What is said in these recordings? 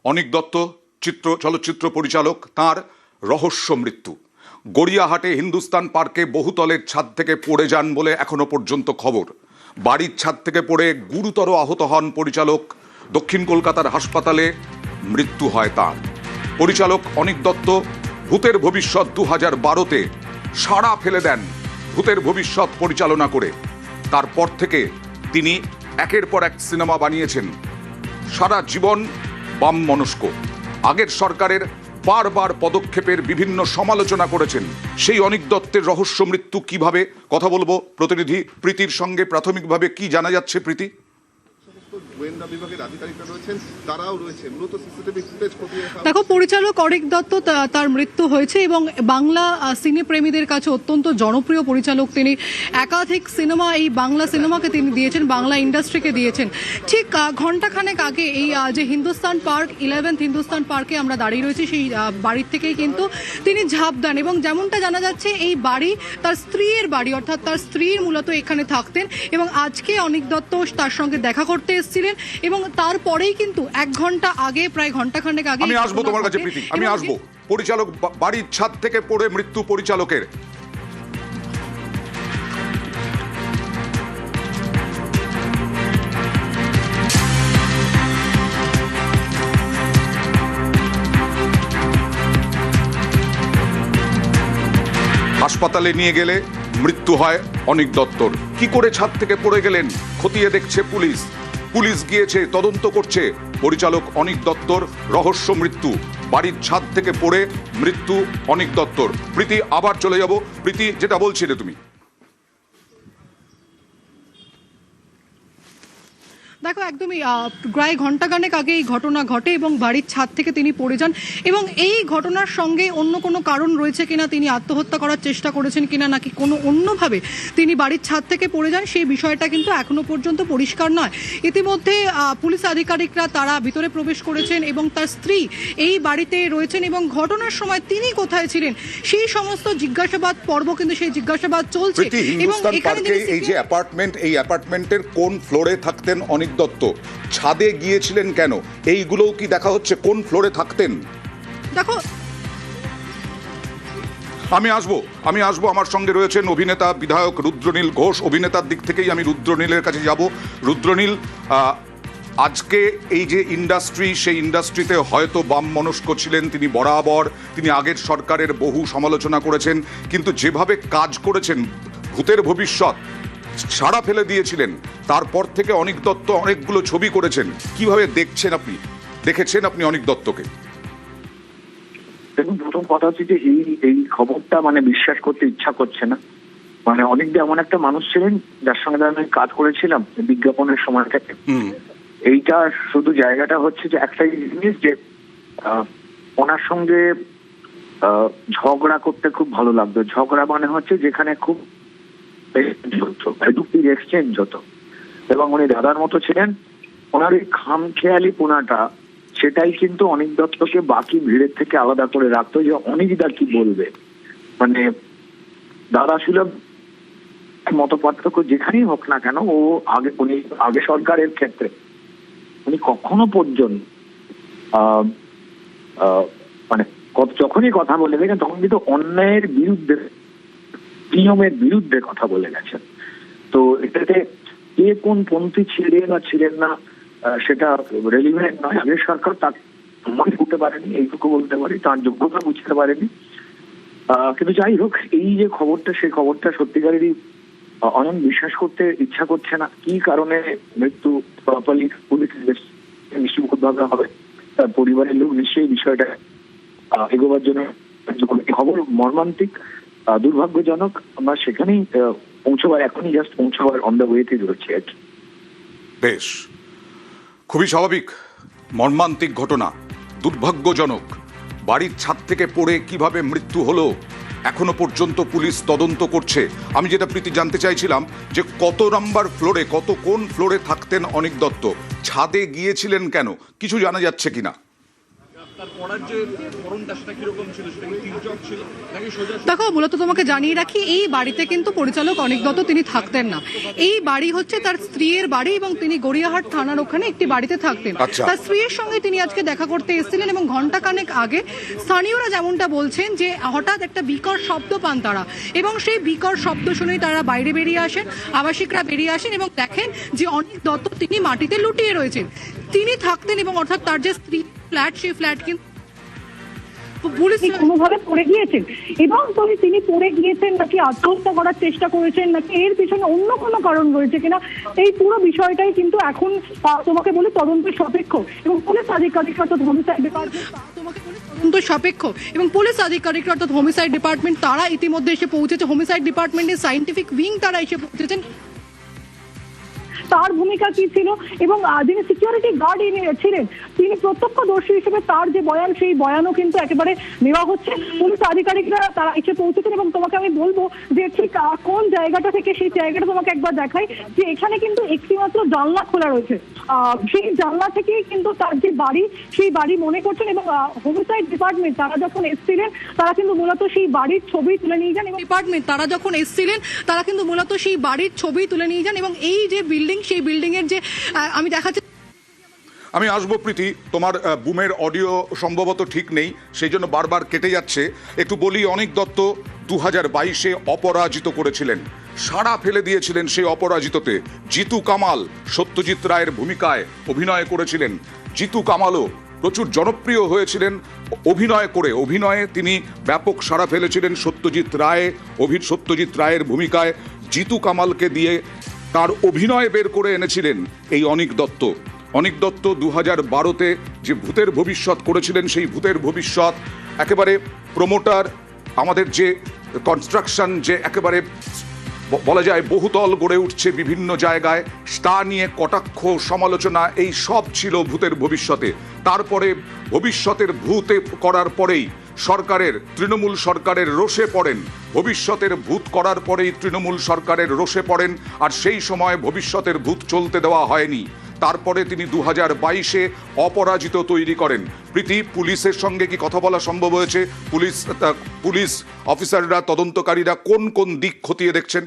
অনিক দত্ত চলচ্চিত্র পরিচালক, তার রহস্য মৃত্যু। গড়িয়াহাটে হিন্দুস্তান পার্কে বহুতলের ছাদ থেকে পড়ে যান বলে এখনো পর্যন্ত খবর। বাড়ির ছাদ থেকে পড়ে গুরুতর আহত হন পরিচালক। দক্ষিণ কলকাতার হাসপাতালে মৃত্যু হয় তার। পরিচালক অনিক দত্ত ভূতের ভবিষ্যৎ 2012-তে সাড়া ফেলে দেন ভূতের ভবিষ্যৎ পরিচালনা করে। তারপর থেকে তিনি একের পর এক সিনেমা বানিয়েছেন। সারা জীবন বাম মনস্ক, আগের সরকারের বারবার পদক্ষেপের বিভিন্ন সমালোচনা করেছেন। সেই অনিক দত্তের রহস্য মৃত্যু কিভাবে, কথা বলবো প্রতিনিধি প্রীতির সঙ্গে। প্রাথমিকভাবে কি জানা যাচ্ছে প্রীতি? দেখো, পরিচালক অনিক দত্ত তার মৃত্যু হয়েছে এবং বাংলা সিনে প্রেমীদের কাছে অত্যন্ত জনপ্রিয় পরিচালক তিনি। একাধিক সিনেমা এই বাংলা সিনেমাকে তিনি দিয়েছেন, বাংলা ইন্ডাস্ট্রিকে দিয়েছেন। ঠিক ঘণ্টাখানেক আগে এই যে হিন্দুস্তান পার্ক 11th হিন্দুস্তান পার্কে আমরা দাঁড়িয়ে রয়েছি, সেই বাড়ির থেকেই কিন্তু তিনি ঝাঁপ দেন। এবং যেমনটা জানা যাচ্ছে এই বাড়ি তার স্ত্রীর বাড়ি, অর্থাৎ তার স্ত্রীর মূলত এখানে থাকতেন। এবং আজকে অনিক দত্ত তার সঙ্গে দেখা করতে এসেছিলেন এবং তারপরেই কিন্তু 1 ঘন্টা আগে, প্রায় ঘণ্টাখানেক আগে, আমি আসবো তোমার কাছে প্রীতি, আমি আসবো। পরিচালক বাড়ির ছাদ থেকে পড়ে মৃত্যু পরিচালকের। হাসপাতালে নিয়ে গেলে মৃত্যু হয় অনিক দত্তর। কি করে ছাদ থেকে পড়ে গেলেন খতিয়ে দেখছে পুলিশ। পুলিশ গিয়েছে, তদন্ত করছে। পরিচালক অনিক দত্তর রহস্য মৃত্যু, বাড়ির ছাদ থেকে পড়ে মৃত্যু অনিক দত্তর। প্রীতি, আবার চলে যাব। প্রীতি, যেটা বলছিলে তুমি। দেখো, একদমই প্রায় ঘণ্টাখানেক আগে এই ঘটনা ঘটে এবং বাড়ির ছাদ থেকে তিনি পড়ে যান। এবং এই ঘটনার সঙ্গে অন্য কোনো কারণ রয়েছে কিনা, তিনি আত্মহত্যা করার চেষ্টা করেছেন কিনা, নাকি কোনো অন্যভাবে তিনি বাড়ির ছাদ থেকে পড়ে যান, সেই বিষয়টা কিন্তু এখনো পর্যন্ত পরিষ্কার নয়। ইতিমধ্যে পুলিশ আধিকারিকরা তারা ভিতরে প্রবেশ করেছেন এবং তার স্ত্রী এই বাড়িতে রয়েছেন এবং ঘটনার সময় তিনি কোথায় ছিলেন সেই সমস্ত জিজ্ঞাসাবাদ পর্ব কিন্তু সেই জিজ্ঞাসাবাদ চলছে। এবং এখানে এই যে অ্যাপার্টমেন্ট, এই অ্যাপার্টমেন্টের কোন ফ্লোরে থাকতেন অনিক দত্ত, ছাদে গিয়েছিলেন কেন, এইগুলোও কি দেখা হচ্ছে? কোন ফ্লোরে থাকতেন? দেখো, আমি আসবো। আমার সঙ্গে রয়েছেন অভিনেতা বিধায়ক রুদ্রনীল ঘোষ। অভিনেতার দিক থেকেই আমি রুদ্রনীলের কাছে যাব। রুদ্রনীল, আজকে এই যে ইন্ডাস্ট্রি, সেই ইন্ডাস্ট্রিতে হয়তো বাম মনস্ক ছিলেন তিনি বরাবর, তিনি আগের সরকারের বহু সমালোচনা করেছেন, কিন্তু যেভাবে কাজ করেছেন, ভূতের ভবিষ্যৎ সাড়া ফেলে দিয়েছিলেন। তারপর থেকে অনিক দত্ত অনেকগুলো ছবি করেছেন। কিভাবে দেখেছেন আপনি অনিক দত্তকে? দেখুন, প্রথম কথা হচ্ছে যে এই খবরটা বিশ্বাস করতে ইচ্ছা করছে না। অনেক এমন একটা মানুষ ছিলেন যার সঙ্গে আমি কাজ করেছিলাম বিজ্ঞাপনের সময় থেকে। এইটা শুধু জায়গাটা হচ্ছে যে একটা জিনিস যে ওনার সঙ্গে ঝগড়া করতে খুব ভালো লাগতো। ঝগড়া হচ্ছে যেখানে খুব এক্সচেঞ্জ হতো এবং উনি দাদার মতো ছিলেন। ওনার এই খামখেয়ালি পোনাটা, সেটাই কিন্তু অনিক দত্তকে বাকি ভিড়ের থেকে আলাদা করে রাখতো, যে অনিকদা কি বলবে। দাদা সুলভ মত পার্থক্য যেখানেই হোক না কেন, উনি আগে সরকারের ক্ষেত্রে উনি কখনো পর্যন্ত যখনই কথা বলে গেছেন তখন কিন্তু অন্যায়ের বিরুদ্ধে, নিয়মের বিরুদ্ধে কথা বলে গেছেন। তো এটাতে কে কোন পন্থী ছিলেন বা ছিলেন না সেটা রেলিভেন্ট নয়। আগের সরকার তাকে সম্মান করতে পারেনি, এইটুকু বলতে পারি, তার যোগ্যতা বুঝতে পারেনি। কিন্তু যাই হোক, এই যে খবরটা, সেই খবরটা সত্যিকারেরই অনেক বিশ্বাস করতে ইচ্ছা করছে না। কি কারণে মৃত্যু প্রপারলি পুলিশ নিশ্চিতভাবে হবে, তার পরিবারের লোক নিশ্চয়ই বিষয়টা এগোবার জন্য। খবর মর্মান্তিক, দুর্ভাগ্যজনক। আমরা সেখানেই পৌঁছবার, এখনই জাস্ট পৌঁছবার অন দ্য ওয়েতে রয়েছে। বেশ, খুবই স্বাভাবিক। মর্মান্তিক ঘটনা, দুর্ভাগ্যজনক। বাড়ির ছাদ থেকে পড়ে কিভাবে মৃত্যু হলো এখনো পর্যন্ত পুলিশ তদন্ত করছে। আমি যেটা প্রীতি জানতে চাইছিলাম যে কত নাম্বার ফ্লোরে, কোন ফ্লোরে থাকতেন অনিক দত্ত, ছাদে গিয়েছিলেন কেন, কিছু জানা যাচ্ছে কিনা? করার যে ধরনটা সেটা কিরকম ছিল, সেটা কি তির্যক ছিল নাকি সোজা? দেখো, মূলত তোমাকে জানিয়ে রাখি, এই বাড়িতে কিন্তু পরিচালক অনিক দত্ত তিনি থাকতেন না। এই বাড়ি হচ্ছে তার স্ত্রীর বাড়ি এবং তিনি গড়িয়াহাট থানার ওখানে একটি বাড়িতে থাকতেন। আচ্ছা। তার স্ত্রীর সঙ্গে তিনি আজকে দেখা করতে এসেছিলেন এবং ঘন্টাখানেক আগে স্থানীয়রা যেমনটা বলছেন যে হঠাৎ একটা বিকট শব্দ পান তারা, এবং সেই বিকট শব্দ শুনেই তারা বাইরে বেরিয়ে আসেন, আবাসিকরা বেরিয়ে আসেন এবং দেখেন যে অনিক দত্ত তিনি মাটিতে লুটিয়ে রয়েছেন। তিনি থাকতেন এবং অর্থাৎ তার যে স্ত্রী ফ্ল্যাট, সেই ফ্ল্যাট কিন্তু পুলিশ কোনোভাবে পড়ে গিয়েছেন, এবং তিনি পড়ে গিয়েছেন নাকি আত্মহত্যা করার চেষ্টা করেছেন নাকি এর পিছনে অন্য কোনো কারণ রয়েছে কিনা, এই পুরো বিষয়টাই কিন্তু এখন তোমাকে বলি তদন্তের সাপেক্ষ। এবং পুলিশ আধিকারিক অর্থাৎ হোমিসাইড ডিপার্টমেন্ট তদন্ত সাপেক্ষ এবং পুলিশ আধিকারিক অর্থাৎ হোমিসাইড ডিপার্টমেন্ট তারা ইতিমধ্যে এসে পৌঁছেছে। হোমিসাইড ডিপার্টমেন্টের সায়েন্টিফিক উইং তারা এসে পৌঁছেছেন। তার ভূমিকা কি ছিল এবং যিনি সিকিউরিটি গার্ড ছিলেন তিনি প্রত্যক্ষদর্শী হিসেবে তার যে বয়ান, সেই বয়ানও কিন্তু একেবারে নেওয়া হচ্ছে। পুলিশ আধিকারিকরা তারা এসে পৌঁছেছেন এবং তোমাকে আমি বলবো যে ঠিক কোন জায়গাটা থেকে, সেই জায়গাটা তোমাকে একবার দেখাই যে এখানে কিন্তু একটি মাত্র জানলা খোলা রয়েছে। সেই জানলা থেকেই কিন্তু তার যে বাড়ি, সেই বাড়ি মনে করছেন। এবং হোমিসাইড ডিপার্টমেন্ট তারা যখন এসেছিলেন তারা কিন্তু মূলত সেই বাড়ির ছবি তুলে নিয়ে যান এবং ডিপার্টমেন্ট তারা যখন এসেছিলেন তারা কিন্তু মূলত সেই বাড়ির ছবি তুলে নিয়ে যান এবং এই যে বিল্ডিং, সেই বিল্ডিং এর যে আমি দেখাচ্ছি। আমি আসবো প্রীতি, তোমার বুমের অডিও সম্ভবত ঠিক নেই, সেই জন্য বারবার কেটে যাচ্ছে। একটু বলি, অনিক দত্ত 2022-এ অপরাজিত করেছিলেন, সাড়া ফেলে দিয়েছিলেন সেই অপরাজিততে। জিতু কামাল সত্যজিৎ রায়ের ভূমিকায় অভিনয় করেছিলেন। জিতু কামালও প্রচুর জনপ্রিয় হয়েছিলেন অভিনয়ে তিনি ব্যাপক সাড়া ফেলেছিলেন। সত্যজিৎ রায়ের ভূমিকায় জিতু কামালকে দিয়ে তার অভিনয় বের করে এনেছিলেন এই অনিক দত্ত। অনিক দত্ত 2012-তে যে ভূতের ভবিষ্যৎ করেছিলেন, সেই ভূতের ভবিষ্যৎ একেবারে প্রমোটার, আমাদের যে কনস্ট্রাকশন যে একেবারে বলা যায় বহুতল গড়ে উঠছে বিভিন্ন জায়গায়, তা নিয়ে কটাক্ষ সমালোচনা এই সব ছিল ভূতের ভবিষ্যতে। তারপরে ভবিষ্যতের ভূতে করার পরেই তৃণমূল সরকারের রোষে পড়েন। ভবিষ্যতের ভূত করার পরেই তৃণমূল সরকারের রোষে পড়েন, আর সেই সময় ভবিষ্যতের ভূত চলতে দেওয়া হয়নি। তারপরে তিনি 2022-এ অপরাজিত তৈরি করেন। প্রীতি, পুলিশের সঙ্গে কি কথা বলা সম্ভব হয়েছে? পুলিশ অফিসাররা, তদন্তকারীরা কোন কোন দিক খতিয়ে দেখছেন?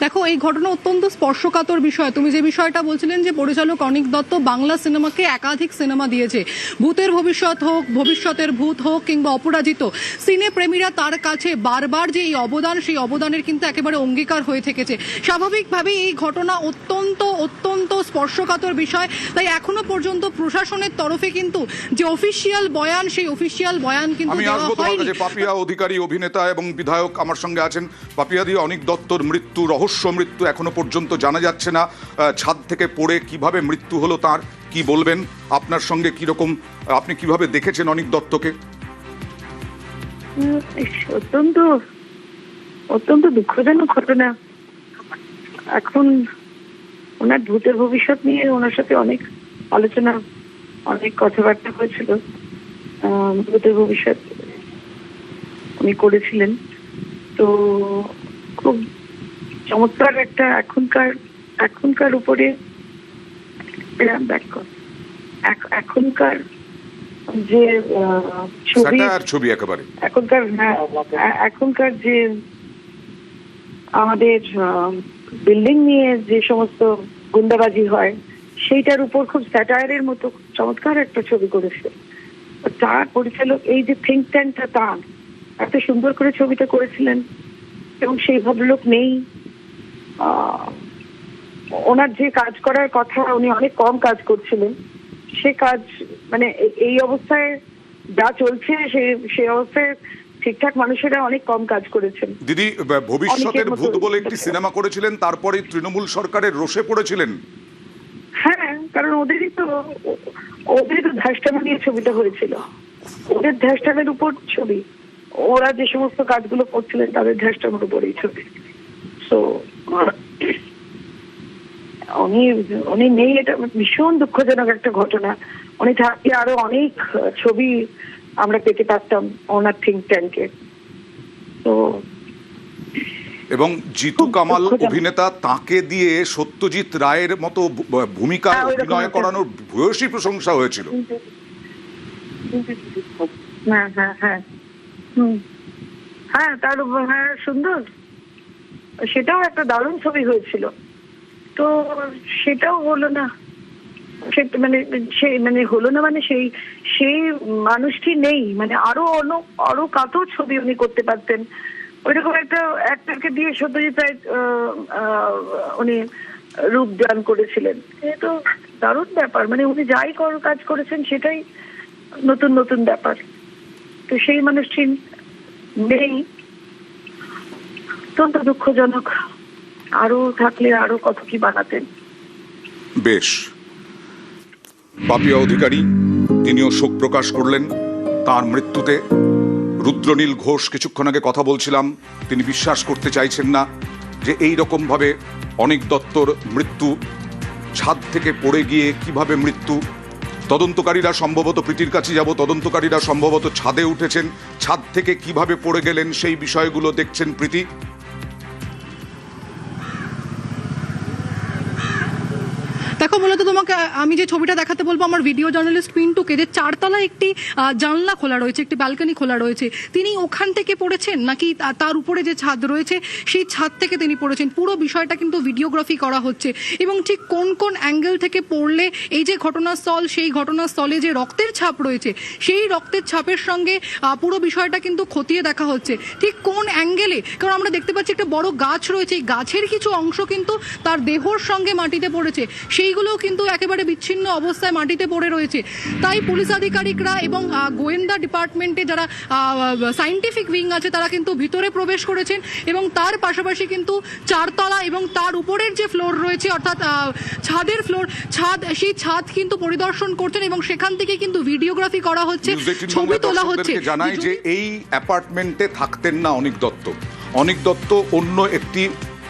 দেখো, এই ঘটনা অত্যন্ত স্পর্শকাতর বিষয়। তুমি যে বিষয়টা বলছিলেন যে পরিচালক অনিক দত্ত বাংলা সিনেমাকে একাধিক সিনেমা দিয়েছে, ভূতের ভবিষ্যৎ হোক, ভবিষ্যতের ভূত হোক কিংবা অপরাজিত, সিনে প্রেমীরা তার কাছে বারবার যে এই অবদান, সেই অবদানের কিন্তু একেবারে অঙ্গীকার হয়ে থেকেছে। স্বাভাবিকভাবেই এই ঘটনা অত্যন্ত অত্যন্ত স্পর্শকাতর বিষয়। তাই এখনো পর্যন্ত প্রশাসনের তরফে কিন্তু যে অফিসিয়াল বয়ান, সেই অফিসিয়াল বয়ান কিন্তু আমি দেওয়া আসবো তোমার হয়নি। কাছে। পাপিয়া অধিকারী, অভিনেতা এবং বিধায়ক আমার সঙ্গে আছেন। পাপিয়া দি, অনিক দত্তর রহস্য মৃত্যু এখনো পর্যন্ত জানা যাচ্ছে না। ছাদ থেকে পড়ে কিভাবে মৃত্যু হলো তার, কি বলবেন? আপনার সঙ্গে কিরকম, আপনি কিভাবে দেখেছেন অনিক দত্তকে? অত্যন্ত অত্যন্ত দুঃখজনক ঘটনা। এখন ওনার ভূতের ভবিষ্যৎ নিয়ে ওনার সাথে অনেক আলোচনা, অনেক কথাবার্তা হয়েছিল। ভূতের ভবিষ্যৎ উনি করেছিলেন, তো খুব চমৎকার একটা এখনকার উপরে এখনকার যে ছবি একেবারে এখনকার যে আমাদের বিল্ডিং নিয়ে যে সমস্ত গুন্ডাবাজি হয়, সেইটার উপর খুব স্যাটায়ারের মতো চমৎকার একটা ছবি করেছে তার পরিচালক। এই যে থিঙ্ক ট্যাঙ্কটা তার এত সুন্দর করে ছবিটা করেছিলেন, এবং সেই ভদ্রলোক নেই। ওনার যে কাজ করার কথা, উনি অনেক কম কাজ করছিলেন। সে কাজ মানে এই অবস্থায় যা চলছে, সেই অবস্থায় ঠিকঠাক মানুষেরা অনেক কম কাজ করেছেন। দিদি, ভবিষ্যতের ভূত বলে একটি সিনেমা করেছিলেন, তারপরে তৃণমূল সরকারের রোষে পড়েছিলেন। হ্যাঁ, কারণ ওদেরই তো ধ্যাসটামা নিয়ে ছবিটা হয়েছিল। ওদের ধ্যাসটামের উপর ছবি, ওরা যে সমস্ত কাজগুলো করছিলেন তাদের ধ্যাসটামের উপর এই ছবি। তো উনি নেই, এটা ভীষণ দুঃখজনক একটা ঘটনা। উনি থাকলে আরো অনেক ছবি আমরা পেতে পারতাম ওনার থিঙ্ক ট্যাঙ্কে। তো এবং জিতু কামাল দুঃখজনক। অভিনেতা তাকে দিয়ে সত্যজিৎ রায়ের মতো ভূমিকা হ্যাঁ, ওইরকম অভিনয় একটা- করানোর ভূয়সী প্রশংসা হয়েছিল। হ্যাঁ হ্যাঁ হ্যাঁ হ্যাঁ, তার হ্যাঁ সুন্দর, সেটাও একটা দারুণ ছবি হয়েছিল, তো সেটাও হলো না। মানে হলো না, মানে সেই মানুষটি নেই, মানে আরো কত ছবি উনি করতে পারতেন। ওইরকম একটা অ্যাক্টরকে দিয়ে সত্যজিৎ রায় উনি রূপদান করেছিলেন। এ তো দারুণ ব্যাপার, মানে উনি যাই কাজ করেছেন সেটাই নতুন নতুন ব্যাপার। তো সেই মানুষটি নেই, অত্যন্ত দুঃখজনক। আরো থাকলে আরো কত কি বানাতেন। বেশ, পাপিয়া অধিকারী তিনিও শোক প্রকাশ করলেন তার মৃত্যুতে। রুদ্রনীল ঘোষ কিছুক্ষণ আগে কথা বলছিলাম, তিনি বিশ্বাস করতে চাইছেন না যে এই রকম ভাবে অনিক দত্তর মৃত্যু, ছাদ থেকে পড়ে গিয়ে কিভাবে মৃত্যু। তদন্তকারীরা সম্ভবত, প্রীতির কাছে যাব, তদন্তকারীরা সম্ভবত ছাদে উঠেছেন, ছাদ থেকে কিভাবে পড়ে গেলেন সেই বিষয়গুলো দেখছেন প্রীতি। দেখো, মূলত তোমাকে আমি যে ছবিটা দেখাতে বলবো, আমার ভিডিও জার্নালিস্ট পিন্টুকে, যে চারতলা একটি জানলা খোলা রয়েছে, একটি ব্যালকনি খোলা রয়েছে, তিনি ওখান থেকে পড়েছেন নাকি তার উপরে যে ছাদ রয়েছে সেই ছাদ থেকে তিনি পড়েছেন, পুরো বিষয়টা কিন্তু ভিডিওগ্রাফি করা হচ্ছে। এবং ঠিক কোন কোন অ্যাঙ্গেল থেকে পড়লে এই যে ঘটনাস্থল, সেই ঘটনাস্থলে যে রক্তের ছাপ রয়েছে, সেই রক্তের ছাপের সঙ্গে পুরো বিষয়টা কিন্তু খতিয়ে দেখা হচ্ছে ঠিক কোন অ্যাঙ্গেলে। কারণ আমরা দেখতে পাচ্ছি একটা বড় গাছ রয়েছে, এই গাছের কিছু অংশ কিন্তু তার দেহর সঙ্গে মাটিতে পড়েছে, সেইগুলোও কিন্তু একেবারে বিচ্ছিন্ন অবস্থায় মাটিতে পড়ে রয়েছে। তাই পুলিশ আধিকারিকরা এবং গোয়েন্দা ডিপার্টমেন্টে যারা সায়েন্টিফিক উইং আছে তারা কিন্তু ভিতরে প্রবেশ করেছেন, এবং তার পাশাপাশি কিন্তু চারতলা এবং তার উপরের যে ফ্লোর রয়েছে, অর্থাৎ ছাদের ফ্লোর, সেই ছাদ কিন্তু পরিদর্শন করছেন, এবং সেখান থেকে কিন্তু ভিডিওগ্রাফি করা হচ্ছে, নিউজ 18 ছবি বাংলা তোলা হচ্ছে। দর্শকদেরকে জানাই যে এই অ্যাপার্টমেন্টে থাকতেন না অনিক দত্ত। অনিক দত্ত অন্য একটি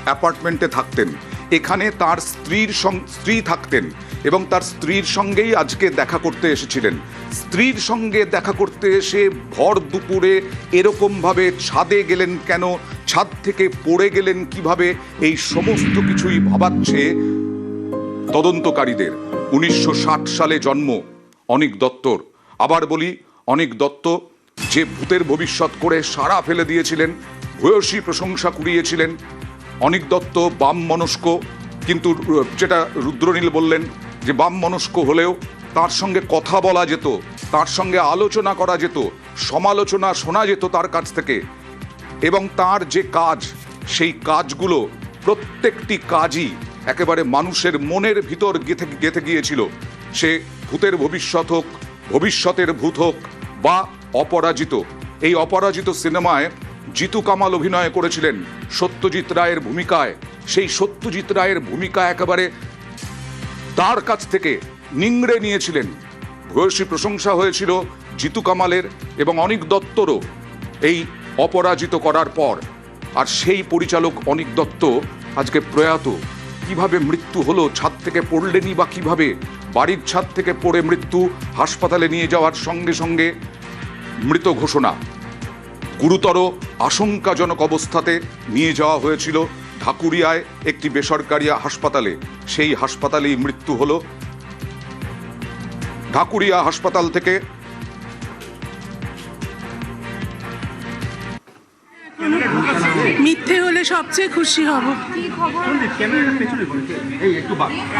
অ্যাপার্টমেন্টে থাকতেন। এখানে তার স্ত্রী থাকতেন এবং তার স্ত্রীর সঙ্গেই আজকে দেখা করতে এসেছিলেন। স্ত্রীর সঙ্গে দেখা করতে এসে ভর দুপুরে এরকমভাবে ছাদে গেলেন কেন, ছাদ থেকে পড়ে গেলেন কিভাবে, এই সমস্ত কিছুই ভাবাচ্ছে তদন্তকারীদের। 1960 সালে জন্ম অনিক দত্তর। আবার বলি, অনিক দত্ত যে ভূতের ভবিষ্যৎ করে সারা ফেলে দিয়েছিলেন, ভূয়সী প্রশংসা কুড়িয়েছিলেন। অনিক দত্ত বাম মনস্ক, কিন্তু যেটা রুদ্রনীল বললেন যে বাম মনস্ক হলেও তার সঙ্গে কথা বলা যেত, তার সঙ্গে আলোচনা করা যেত, সমালোচনা শোনা যেত তার কাছ থেকে। এবং তার যে কাজ, সেই কাজগুলো প্রত্যেকটি কাজই একেবারে মানুষের মনের ভিতর গেঁথে গিয়েছিল। সে ভূতের ভবিষ্যৎ হোক, ভবিষ্যতের ভূত হোক, বা অপরাজিত। এই অপরাজিত সিনেমায় জিতু কামাল অভিনয় করেছিলেন সত্যজিৎ রায়ের ভূমিকায়। সেই সত্যজিৎ রায়ের ভূমিকা একেবারে তার কাছ থেকে নিংড়ে নিয়েছিলেন। ভূয়সী প্রশংসা হয়েছিল জিতু কামালের এবং অনিক দত্তরও এই অপরাজিত করার পর। আর সেই পরিচালক অনিক দত্ত আজকে প্রয়াত। কিভাবে মৃত্যু হলো, ছাদ থেকে পড়লেনি বা কিভাবে? বাড়ির ছাদ থেকে পড়ে মৃত্যু, হাসপাতালে নিয়ে যাওয়ার সঙ্গে সঙ্গে মৃত ঘোষণা। গুরুতর আশঙ্কাজনক অবস্থাতে নিয়ে যাওয়া হয়েছিল ঢাকুরিয়ায় একটি বেসরকারি হাসপাতালে। সেই হাসপাতালেই মৃত্যু হলো। ঢাকুরিয়া হাসপাতাল থেকে মিথ্যে হলে সবচেয়ে খুশি হব।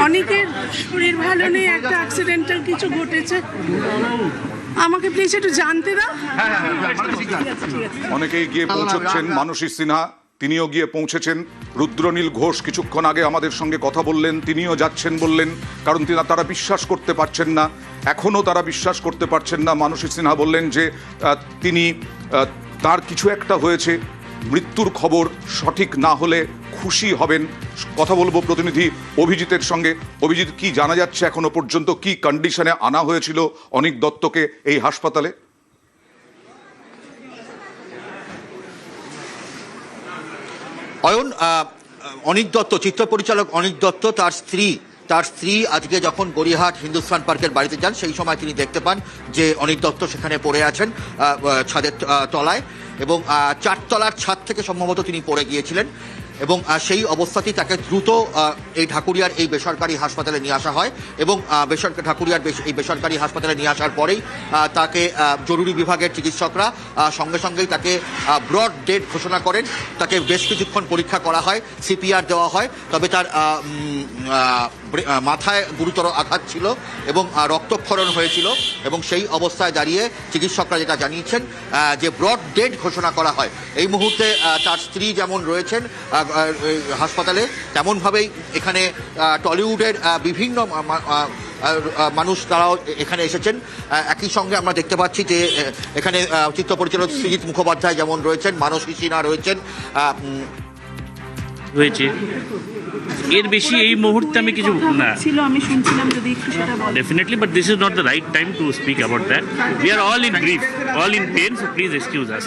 অনেকের শরীর ভালো নেই, একটা অ্যাক্সিডেন্টাল কিছু ঘটেছে, আমাকে প্লিজ একটু জানতে দাও। অনেকেই গিয়ে পৌঁছচ্ছেন। মানসী সিনহা তিনিও গিয়ে পৌঁছেছেন। রুদ্রনীল ঘোষ কিছুক্ষণ আগে আমাদের সঙ্গে কথা বললেন, তিনিও যাচ্ছেন বললেন, কারণ তারা বিশ্বাস করতে পারছেন না, এখনও তারা বিশ্বাস করতে পারছেন না। মানসী সিনহা বললেন যে তিনি তার কিছু একটা হয়েছে, মৃত্যুর খবর সঠিক না হলে খুশি হবেন। কথা বলবো প্রতিনিধি অভিজিতের সঙ্গে। অভিজিৎ, কি জানা যাচ্ছে এখনো পর্যন্ত, কি কন্ডিশনে আনা হয়েছিল অনিক দত্তকে এই হাসপাতালে? অয়ন, অনিক দত্ত, চিত্র পরিচালক অনিক দত্ত, তার স্ত্রী আজকে যখন গড়িয়াহাট হিন্দুস্তান পার্কের বাড়িতে যান, সেই সময় তিনি দেখতে পান যে অনিক দত্ত সেখানে পড়ে আছেন ছাদের তলায়। এবং 4 তলার ছাদ থেকে সম্ভবত তিনি পড়ে গিয়েছিলেন এবং সেই অবস্থাতেই তাকে দ্রুত এই ঢাকুরিয়ার এই বেসরকারি হাসপাতালে নিয়ে আসা হয় এবং ঢাকুরিয়ার এই বেসরকারি হাসপাতালে নিয়ে আসার পরেই তাকে জরুরি বিভাগের চিকিৎসকরা সঙ্গে সঙ্গেই তাকে ব্রড ডেড ঘোষণা করেন। তাকে বেশ কিছুক্ষণ পরীক্ষা করা হয়, সিপিআর দেওয়া হয়, তবে তার মাথায় গুরুতর আঘাত ছিল এবং রক্তক্ষরণ হয়েছিল এবং সেই অবস্থায় দাঁড়িয়ে চিকিৎসকরা যেটা জানিয়েছেন যে ব্রড ডেড ঘোষণা করা হয়। এই মুহূর্তে তার স্ত্রী যেমন রয়েছেন হাসপাতালে, তেমনভাবেই এখানে টলিউডের বিভিন্ন মানুষ তারাও এখানে এসেছেন। একই সঙ্গে আমরা দেখতে পাচ্ছি যে এখানে চিত্র পরিচালক সৃজিত মুখোপাধ্যায় যেমন রয়েছেন, মানসী সিনহা রয়েছেন। হয়েছে এর বেশি এই মুহূর্তে আমি কিছু না ছিল, আমি শুনছিলাম যদি একটু সেটা বলেন। definitely, but this is not the right time to speak about that. We are all in grief, all in pain, so please excuse us.